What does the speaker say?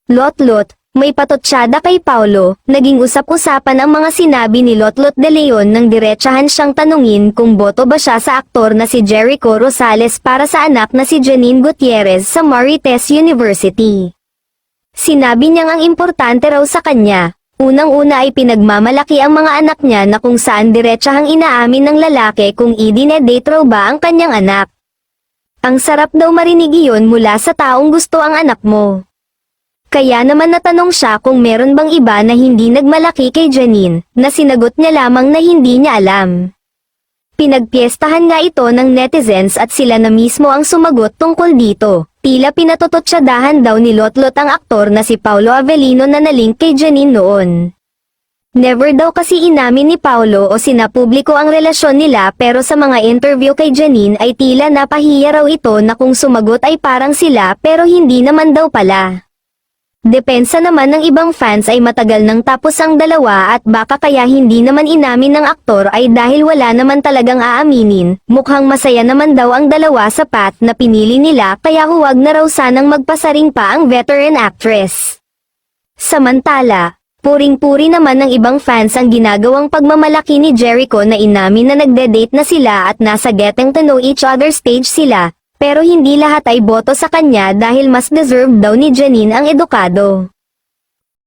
Lotlot, may patotsyada kay Paulo, naging usap-usapan ang mga sinabi ni Lotlot de Leon nang diretsahan siyang tanungin kung boto ba siya sa aktor na si Jericho Rosales para sa anak na si Janine Gutierrez sa Marites University. Sinabi niyang ang importante raw sa kanya, unang-una ay pinagmamalaki ang mga anak niya na kung saan diretsahang inaamin ng lalaki kung idinedate raw ba ang kanyang anak. Ang sarap daw marinig iyon mula sa taong gusto ang anak mo. Kaya naman natanong siya kung meron bang iba na hindi nagmalaki kay Janine, na sinagot niya lamang na hindi niya alam. Pinagpiestahan nga ito ng netizens at sila na mismo ang sumagot tungkol dito. Tila pinatototsadahan daw ni Lotlot ang aktor na si Paulo Avellino na nalink kay Janine noon. Never daw kasi inamin ni Paulo o sinapubliko ang relasyon nila pero sa mga interview kay Janine ay tila napahiya raw ito na kung sumagot ay parang sila pero hindi naman daw pala. Depensa naman ng ibang fans ay matagal nang tapos ang dalawa at baka kaya hindi naman inamin ng aktor ay dahil wala naman talagang aaminin, mukhang masaya naman daw ang dalawa sa path na pinili nila kaya huwag na raw sanang magpasaring pa ang veteran actress. Samantala, puring-puri naman ng ibang fans ang ginagawang pagmamalaki ni Jericho na inamin na nagde-date na sila at nasa getting to know each other stage sila. Pero hindi lahat ay boto sa kanya dahil mas deserve daw ni Janine ang edukado.